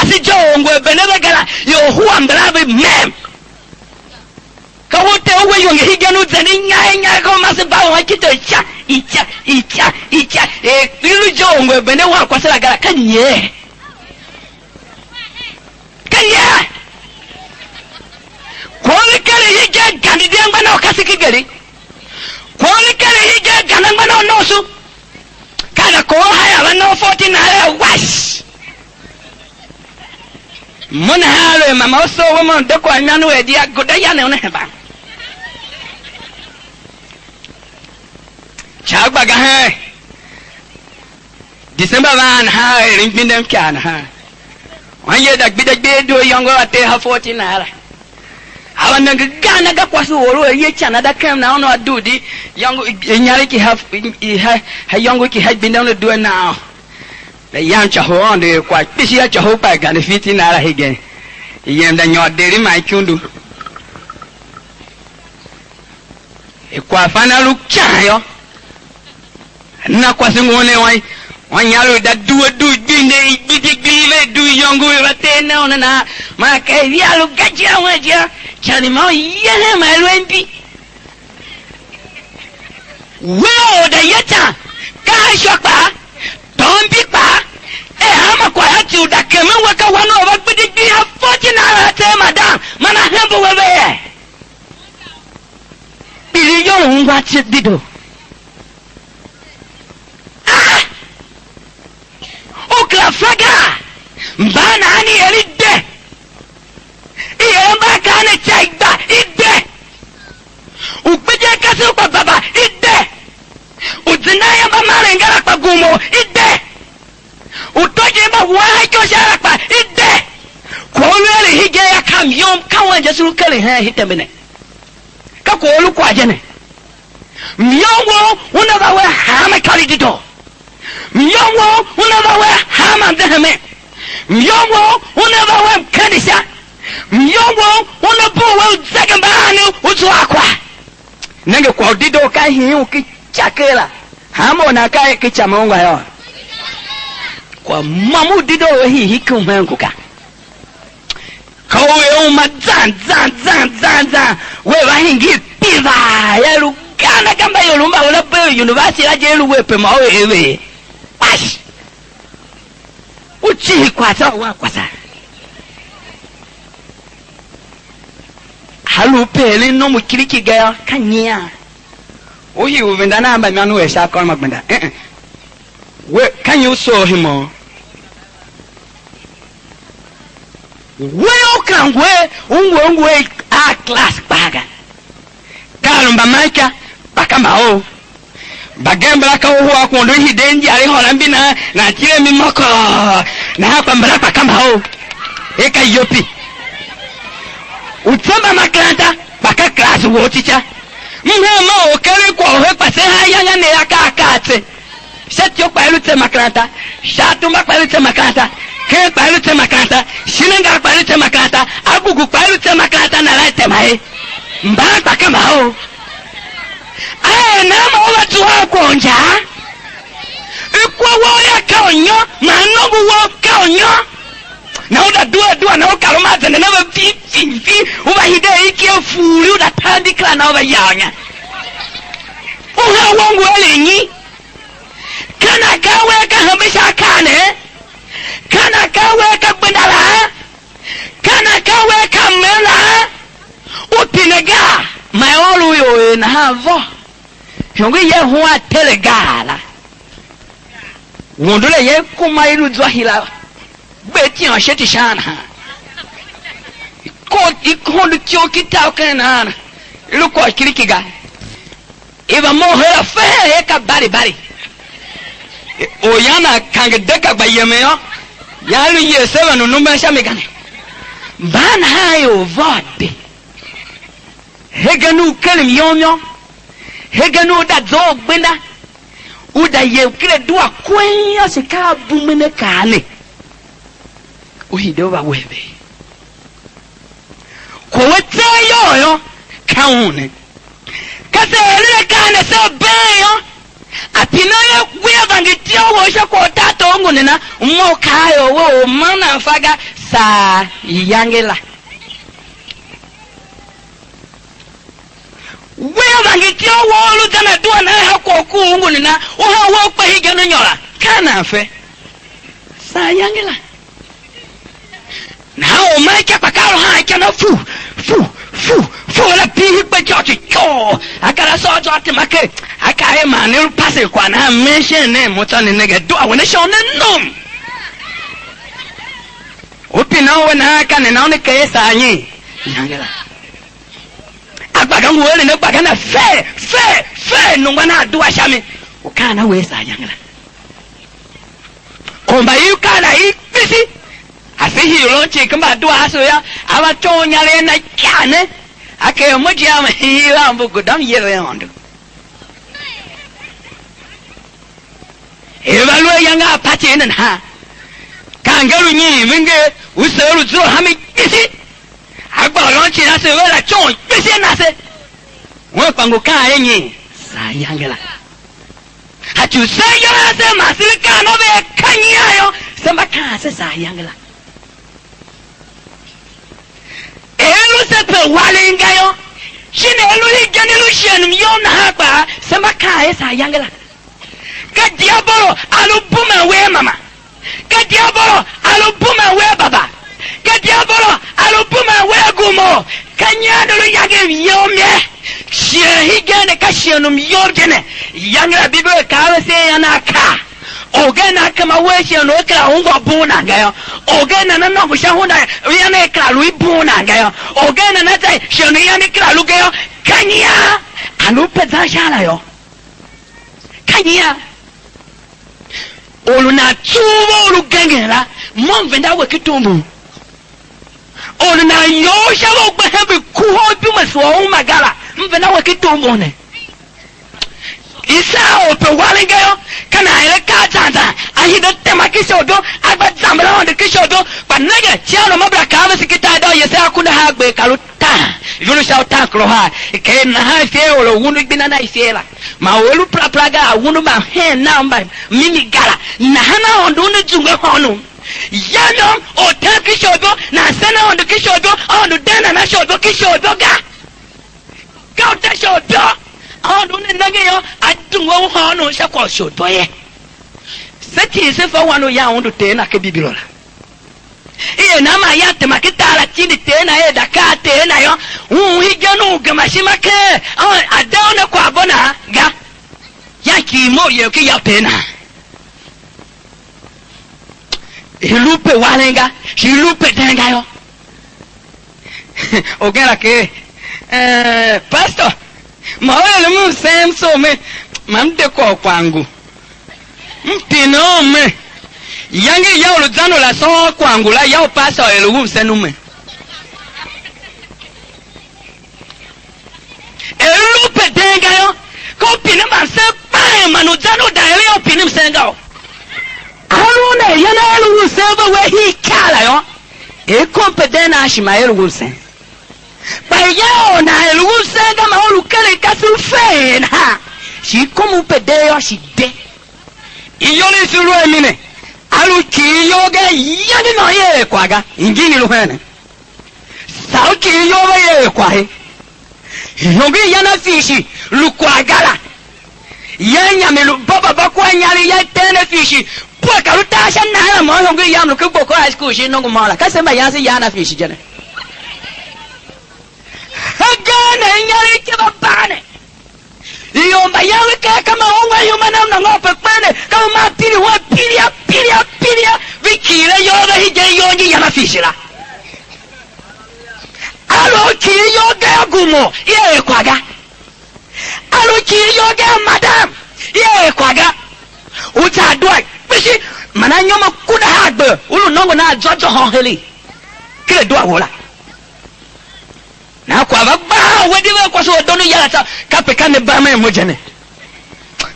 kwasi jongwe benebegala yo huwa mdrabe mem kawote uwe yonge higenu zeni nya ko masba wa kito icha ilu jongwe bene wa kwasala gala kanye kwole kale hige gandide ngana okasiki gari kwole kale hige gana ngana nosu kana ko haya bano 14 na wash mona halo mama oso womo de ko anyanu e dia goda ya ne heba chagba ga he December van ha ring bindem kan ha wanye da gbidagbe do yongo ate ha 14 naira awana gana ga kwaso woro ye chana da kam na ono adudi yongo nyare ki ha yongo ki ha bindem no do now the young chaho on the quite busy at your hope I got a 15 naira again yen da nyo deri mai kundu e kwa fana lu chayo na kwa singone wai wanyalo da du binde bidigile du yongo ratena onana ma ke yalu gajia waja chani ma yele ma lwendi wo da yata ka shokpa tombi pa ama kwa hati udakeme waka wano wagbidi ha 14 naira te madam mana hembo wewe bili yo ngwa ti dido okla fraga mbana ani elide iyemba kane chaigba ide ukbeje kasu kwa baba ide uzinaya ba marengara kwa gumo ide utoje ba wa jo shara pa ide ko lele hige ya kam yom kawan jesu kale ha hitemene ka ko lu kwa jene miongo una ba wa ha ma kali dito miongo una ba wa ha ma deheme miongo una ba wa kanisa miongo una bo wa zakambanu utu akwa nenge kwa dito ka hi uki chakela hamo na ka ki chamongo yo kwa mamu dido hi kumenguka kawe uma zan we wahingi piva ya lugana kamba yolumba wala pe university aje luwe pe mawe ewe bash uchi kwa sawa kwa sa halu pele no mukiriki ga kanya ohi uvenda na amba manu we sha kwa magbenda we can you saw him all we can we a class baga kalumba maika bakamba o bagembra ka ho ko ndo hidenji ari holambi na chile mimoko na hapa mbra bakamba o eka yopi utsamba maklanta baka class wo teacher mhema o kere ko ho pase ha yanya ne akakate set yo pa lute maklanta shatu pa lute maklanta ke pa lute maklanta shilenga pa lute maklanta agugu pa lute maklanta na lete mai mbaka kama ho na mo watu wako nja ikwa wo ya kaonyo manobu wo kaonyo na uda dua na ukaloma zene na fi uba hide iki ofuri uda tandikla na uba yanya uha wangu elinyi kana kawe ka hamisha kane kana kawe ka gbendala kana kawe ka mela utinega mayolu yo na havo yongo ye ho atelegala wondole ye kuma ilu zwahila beti on sheti shana ko ikondo kyokita kana ilu ko kirikiga eva mohera fe ka bari oyana kangedeka bayemeyo yalu yeseva no numba shamegane bana hayo vode heganu kelim yomyo heganu da zogbenda uda ye kire dua kwenya sika bumene kane uhidewa webe kwete yoyo kaune kase ele kane se beyo apina ya we bangitia wo shako tato ngune na mo kayo wo mana faga sa yangela we bangitia wo lu tana duwa na ha ko ku ngune na wo pa hige no nyola kana fe sa yangela na o mai ka pakalo ha kana fu la pihi pe chochi ko akara so chochi make akaye manu pase kwa na mention ne motani nege do awone shone nom opina wona kana na one kesa anyi yangela agbaga ngole ne gbaga na fe no ngana do ashame ukana we sa yangela omba yukana ipisi asihi lonchi kamba do aso ya abatonya le na kyane ake moja mahira mbugo dam yele yondo evalue yanga pati nen ha kangaru nyi minge useru zo hami isi agba lonchi na se wela chon isi na se wo pango ka enyi sa yangela hatu sayala se masilika no be kanyayo sema ka se sa yangela elu sepe walinga yo shine elu higani lu shenum yo na hapa sema ka esa yangela ka diabolo alubuma we mama ka diabolo alubuma we baba ka diabolo alubuma we gumo kanyado lu yage yo me shie higani ka shenum yo gene yangela bibe ka se yana ka ogena kama weche no kala ungo buna ngayo ogena na no shahunda yana kala lui buna ngayo ogena na tai shano yana kala lugayo kanya anupe zashala yo kanya oluna tuwo olugengera momvenda we kitumbu oluna yosha wo gbehe kuho bima so magala mvenda we kitumbu ne isa ope walingayo kana ile katanta ahida tema kishodo aba zambala on de kishodo banege chiano mabra kama sikita do yesa akuna hagbe kaluta yulu shauta kroha ke na ha fe olo wunu bina na isela ma wolu praga wunu ma he namba mini gala na hana ondo ne junga hono yano o ta kishodo na sana on de kishodo on dana na shodo kishodo ga kauta shodo on ne nage yo adungo hono shakwa shodo ye seti se fa wano ya ondo tena ke bibilola iye na ma ya te makitala chini tena da ka tena yo higano gamashima ke adaona kwa bona ga ya kimo ye ke ya tena ilupe walenga ilupe tenga yo ogera ke pastor mawele mu senso me mamde kwa kwangu mpinome yangi yao luzano la so kwangu la yao pasa elugu senume elupe denga yo ko pine manse pa manuzano da yo pine msenga alune yana elugu seba we hi kala yo e kompedena ashima elugu sen pa yao na elugu senga ma olu kale kasu fena shi komu pedeyo shi de iyoni silu emine alu kiyoge yani no ye kwaga ingini luhene sao kiyoge ye kwahe yogi yana fishi lukwagala yanya melu baba bakwa nyali ya tene fishi pwa karutasha na mo yogi yam lu kuboko high school shi nongo mala kasema yansi yana fishi jene agane nyali kibabane yomba yawe kama onwa yoma na ngope kwene kama mapili wa pilia vikire yoga hije yonji yana fishira alo ki yoga gumo ye kwaga alo ki yoga madam ye kwaga uta doi bishi mana nyoma kuda hagbe ulu nongo na jojo honheli kile dua wola na kwa ba wediwe kwa so donu yalata kapekane ba me mojene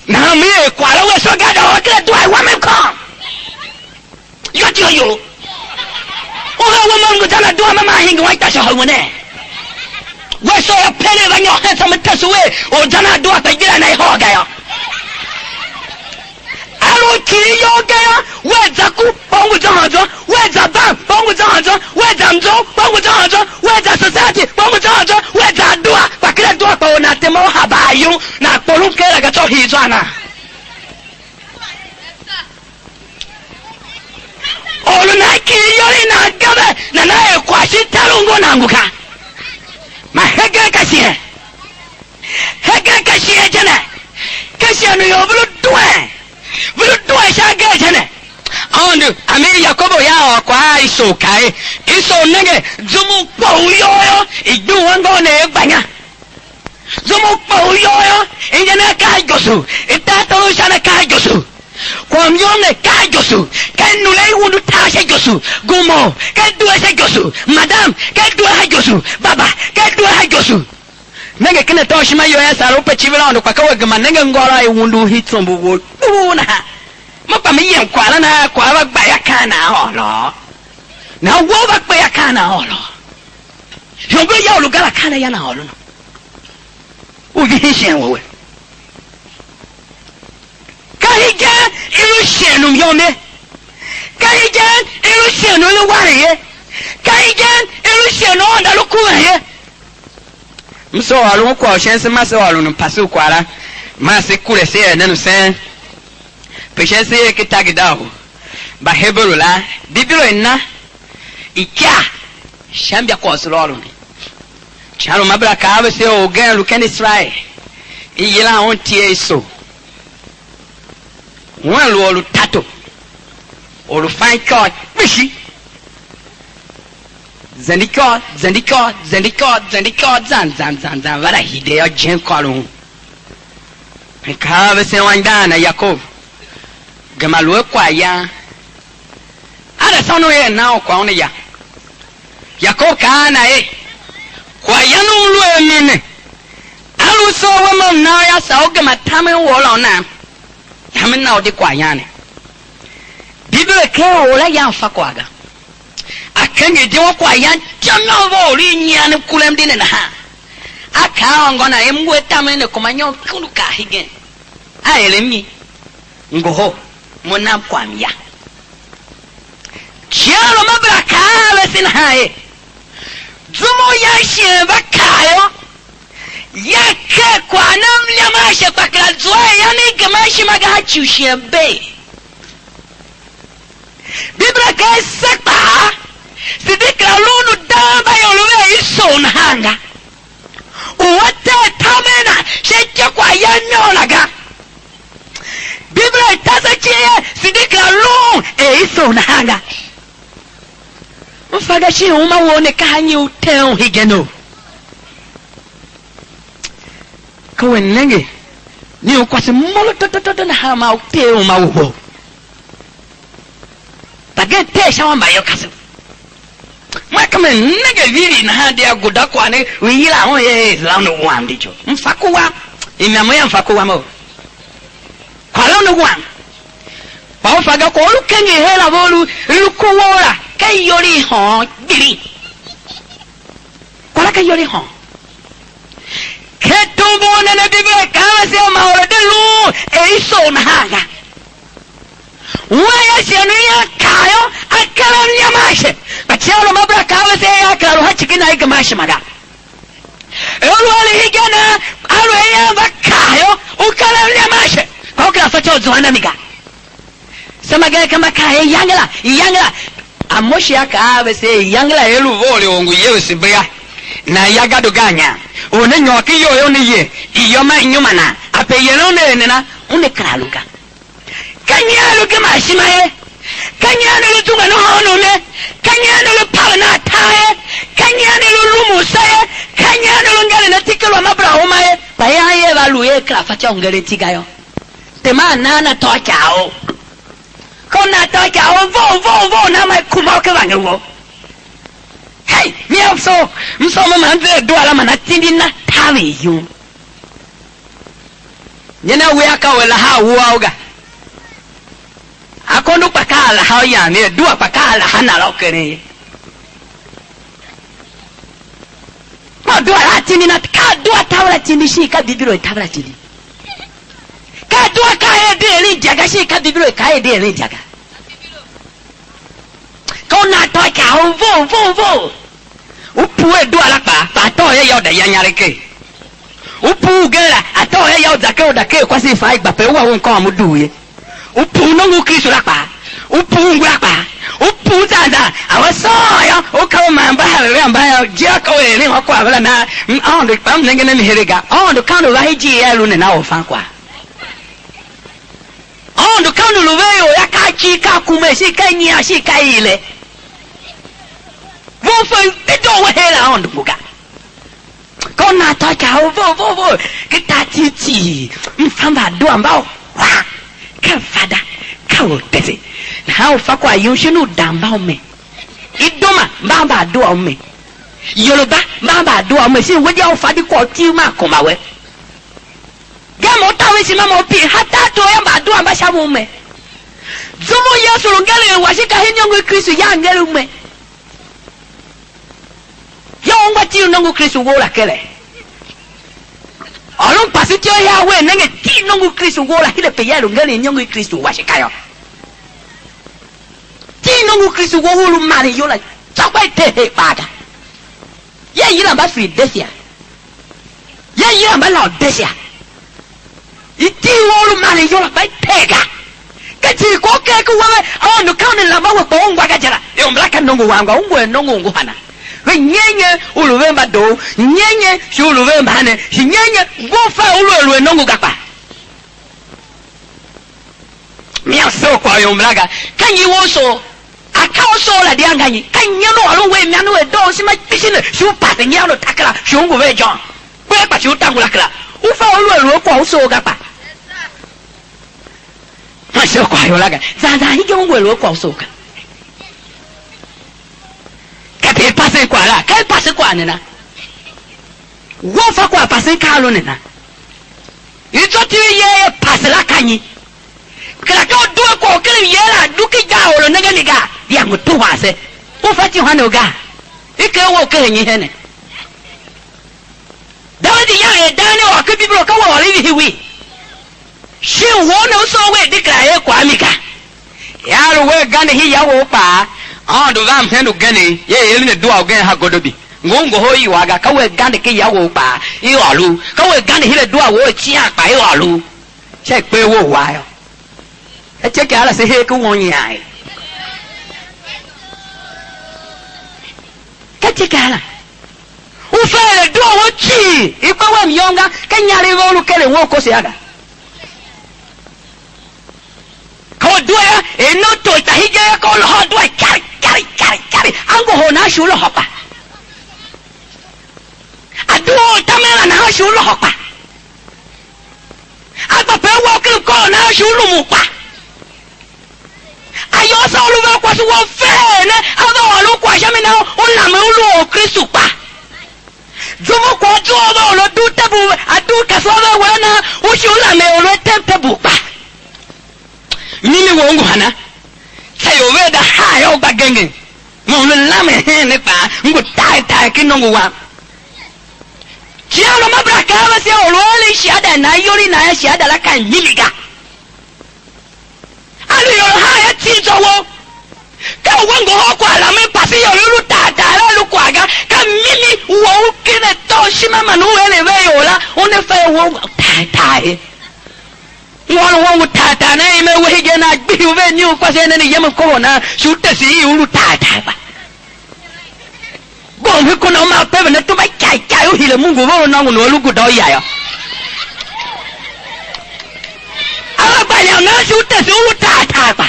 na mi e kwa la we so gada o kile do I want me come yo o ha wo mango tala do mama hinga wa ta so ho ne we so ya pele ba nyo ha sama taswe o jana do ta gira na ho ga yo lu kiyoga weza ku bongo zanzo weza ba bongo zanzo weza mzo bongo zanzo weza society bongo zanzo weza dua bakira dua pa onatemo habayu na polukela gato hizwana oluna kiyori na gabe na nae kwashi talungo nanguka mahege kashie hege kashie jene kashie no yobulu duwe shage jene ondu amiri yakobo ya kwa iso kai iso nenge zumu pauyoyo idu wango ne gbanya zumu pauyoyo injene kai gosu itato shana kai gosu kwamyone kai gosu kenule wundu tashe gosu gumo kedue se gosu madam kedue ha gosu baba kedue ha gosu nenge kene toshima yo ya saro pe chivela kwa KWAGH man nenge ngora e wundu hitsombu wo una mapa mi yen kwala na kwa ba gba ya kana holo na wo ba gba ya kana holo yobo ya olugala kana ya na holo o gi shen wo kahije ilu shenu yome kahije ilu shenu lu wariye kahije ilu shenu onda lu kuwaye mso walu kwa shense maso walu no pasu kwala mase kure se nanu sen peshense kitagidao ba hebelu la bibilo enna ikya shambia kwa sulolo ni chalo mabla kaave se ogen lu ken Israel iyela on tie so wọ́n lu olu tato olu fine cut bishi zendikot zan wala hideo jen kolun kaave se wandana Yakob gamalu kwa ya ada sono ye nao kwa one ya Yakob kana kwa ya no lu emine alu so wama na ya sa ogamatame wolo na hamen na odi kwa yani bibele ke ola ya fa KWAGH akenge de kwa yan chama bo ri nyane kulem dine na ha aka ngona emwe tamene komanyo kuluka hige aelemi ngoho mona kwamya chialo mabra kale sin hae zumo yashe bakayo yake kwa namnya mashe kwa kalzwa yani gamashi maga chushie be bibla ka sekpa sidikra lunu damba yoluwe iso na hanga uwate tamena sheche kwa yanyolaga bibla itasa chie sidikra lunu iso na hanga mfaga shi uma wone kanyi uteo higeno kwa nenge ni ukwase molo toto na hama uteo mauho bagete shamba yokasu mwakame nenge viri na hadi ya gudakwa ne wila ho ye launu wandicho mfakuwa inamoya mfakuwa mo kwa launu wan pa faga ko lukenge hela bolu lukuwora kayori ho giri kwa kayori ho ketumbo na bibe kaase maore de lu eiso na haga waya shenia kayo akala nyamashe bachalo mabra kaase ya kalo hachikina igamashi maga elu ali higana alo ya bakayo ukala nyamashe kwa kila facho zwana miga samaga kama kae yangla amoshi akaase yangla elu vole ongu yewsibya na yagado ganya one nyoki yo ne ye iyoma nyuma na apeyeno ne na une kraluka kanyalu kama shimaye kanyalu tunga no hono ne kanyalu pana tae kanyalu lumusaye kanyalu ngale na tikelo mabrahumaye payaye baluye krafa chongere tigayo tema nana tochao kona tochao vo na mai kumoke wangewo hey mi afso msomo manze doala manatindi na tawe yu nyena we aka wala ha wuauga akondo pakala ha ya ne dua pakala hana lokere ma dua atini na ka dua tawla tindi shika bibiro tawla tindi ka tua kaya de jaga si ka biblo kaya de jaga kau na toi ka vo upu e do ala pa to ye yo da yanyare ke upu gela ato ye yo da ke kwa si fa igba pe wa won ko amudu ye upu no ngu Kristo la pa upu ngwa pa upu dada awaso yo o ka ma mba ha mba ya je ko e ni ho kwa bla na on de pam ngene ni herega on de kan do wa ji ya lu ne na o fa kwa on de kan lu ve yo ya ka chi ka kume si ka nya si ka ile vô phần cái đồ hay là on được cả con nào thôi cháu vô cái ta chỉ phàm bà đuổi bao cái phada cái thế gì nào phải qua yêu xin đảm bảo mình ít đó mà bà đuổi mình Yoruba bà đuổi mình xin với nhau phải đi qua chiêu mà không bảo vậy cái một tao với xin mà một bị hát ta tôi em bà đuổi mà sao mình dù mà yêu sủng cái này và xin cái hình như người Christ yang cái luôn mình Yang wa ti nongo Kristo wo la kele. Alon pasi ti ya we nenge ti nongo Kristo wo la hile pe ya lo ngale nongo Kristo wa shikayo. Ti nongo Kristo wo lu mari yo la chakwa te he pada. Ye yira ba fi desia. Ye yira ba la desia. Iti wo lu mari yo la ba tega. Ka ti ko ke ko wa on no kan la ba wa ko ngwa ga jara. E on bla kan nongo wa ngwa ngwe nongo ngwa hana. Nyenye uluvemba do nyenye si uluvemba hane si nyenye gofa ulwe nongo gapa miya so kwa yo mlaga kanyi woso akawo so la dianganyi kanyano alo we miano we do si ma pisine si upate nyalo takala si ungu we jon kwe pa si utangula kala ufa ulwe kwa uso gapa ma so kwa yo laga za hige ulwe kwa uso ka Kate pase kwa la, kai pase kwa nena. Wofa kwa pase kalo nena. Ito ti ye pase la kanyi. Kala ka do ko kele ye la duki ga olo nega niga. Ya mutu wase. Wofa ti hano ga. Ike wo ke nyi hene. Dawidi ya e dane o ke biblo ka wo ri hiwi. Shi wo no so we dikra ye kwa mika. Ya ro we gane hi ya wo pa. Do vam hendo gane ye yele ne do agen ha godobi ngongo ho yi waga ka we gane ke yawo pa i olu ka we gane hile do awo chi apa i olu che pe wo wa yo e che ka la se he ku won yai ka che ka la u fa le do wo chi i pa wa myonga ka nyare wo lu kele wo ko se aga ko do ya e no to ta hije ko lo ho do kari ango ho na shulo hopa adu tamela na shulo hopa agba pe wo kile ko na shulo mu pa ayo so lu ba kwa so wo fe ne ado lu kwa jami na o la me lu o Kristo pa jomo ko jo ba lo du tebu adu ka so ba wa na o shula me o lo tebu pa mimi wo ngo hana sayo we da ha yo ba genge mo la me ne pa ngo tai kinongo wa chialo mabraka ba se o lo le shada na yori na shada la kan miliga alu yo ha ya ti zo wo ka wango ho kwa la me pa se yo lu ta la lu kwa ga ka mimi wo kine to shima manu ele we yo la one fa wo tai wọ́n tààtà náà ìmẹ̀ wéhìgẹ́ náà gbíhù bẹ́ẹ̀ ní òpàṣẹ ẹni yẹmù kọ́wọ̀ náà ṣùtẹ̀ sí ìhùrù tààtà bá bọ́ọ̀ wí kó náà máa pẹ́bẹ̀ ní tó bá kíákíá ó hìlẹ̀ mú gbogbo náà wọ̀n olúgùdọ̀ ọ̀yà yọ. alágbàyà náà ṣùtẹ̀ sí ìhùrù tààtà bá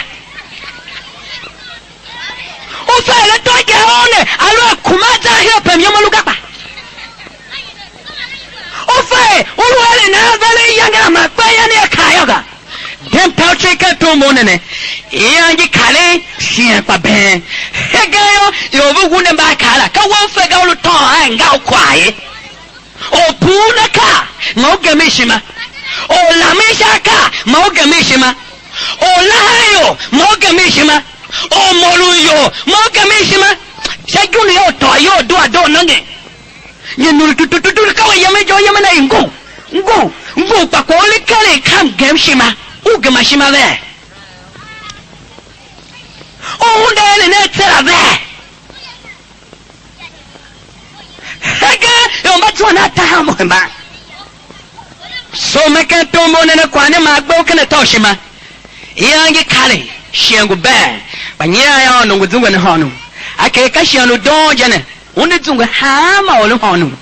ó fẹ́ ẹ̀rẹ́ tó jẹ́ ọ́nẹ̀ alọ́ ẹ̀kùnmájà hìlẹ̀ pẹ̀mí ọmọlúgàpá ó fẹ́ olúwẹ̀rẹ̀ náà fẹ́lẹ́ yángá máa pẹ́ yá ní ẹ̀ka ayọ́gà dem pelche ke to monene yangi kale sien pa ben hegayo yo vugune ba kala ka wo fe ga lu to anga kwae o puna ka no gemishima o la mishaka mo gemishima o layo mo gemishima o moluyo mo gemishima shaguni yo to yo do ado nange ye nuru tututu ka wa yame jo yame na ngo Mbupa kwa ole kale kam gemshima. Ugemashima ve. Unde ne tera ve. Hega yomba tuana tahamu hema. So meke tombo nene kwane magbo kene toshima. Iyangi kale shiangu be. Banyera ya ono nguzungu ne honu. Akeka shianu donje ne. Unde zungu hama olu honu.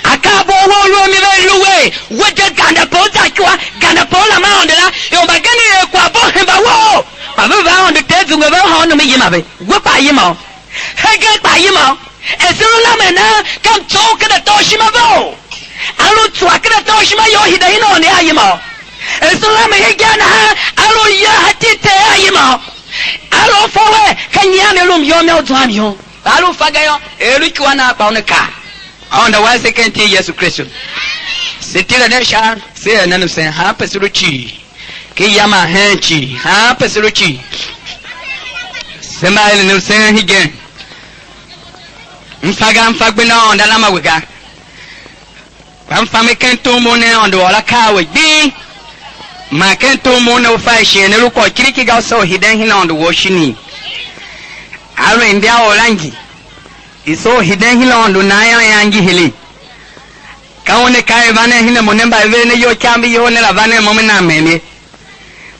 Akabo wolo mi ve luwe. Weje ganda pota kwa ganda pola maondela. Yomba gani kwa bo hemba wo. Babu va onde tezungu ve honu mi yimabe. Wepa yimo. Hege pa yimo. Esirula mena kam choke da toshima bo. Alu tuakira toshima yo hidahino ne ayimo. Esirula me higana ha alu ya hatite ayimo. Alu fowe kanyane lum yo me odwami yo. Alu fagayo elu kiwana pa oneka. Onda wa second Yesu Kristo. Sitira ne sha se nanu se ha pesuruchi. Ki yama henchi ha pesuruchi. Sema ile ne se higen. Mfagbina onda lama wega. Mfame kento mone onda wala kawe bi. Ma kento mone ufaishe ne luko kiriki ga so hiden hina onda woshini. Alo india olangi. Iso hiden hina onda nayo yangi hili. Kaone kai vane hina monemba vene yo chambi yo ne la vane momena mene.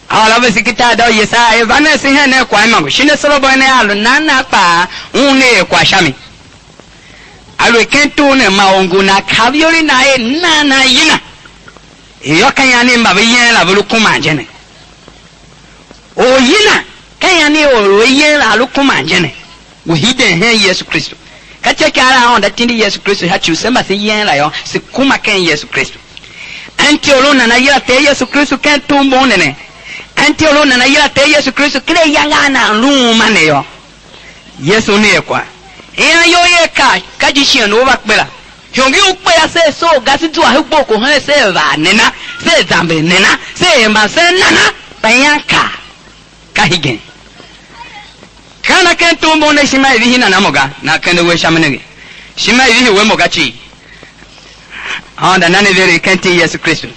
Ala besikita do yesa vane sihene kwa mango. Shine solo bone alo nana pa une kwa shami. Alwe kento ne maongu na kavioli na e nana yina. Iyo kanyani mbabe yen la vulu kumanjene. O yina kanyani o yen la vulu kumanjene. Uhide hen Yesu Kristo. Kache kara onda tindi Yesu Kristo hachu semba si yen la yo si kuma ken Yesu Kristo. Anti olona na yila te Yesu Kristo kento mbonene. Anti olona na yila te Yesu Kristo kile yangana luma ne yo. Yesu ne kwa. Ina yo ye kaji shiano bakbela. Hyongi ukbela se so gasi tu ahukbo ko han se va nena, se zambe nena, se mba se nana, bayanka. Kahigen. Kana kento mbone shima ivihi na namoga na kende we shamanege. Shima ivihi we mogachi. Onda nane vere kenti Yesu Kristo.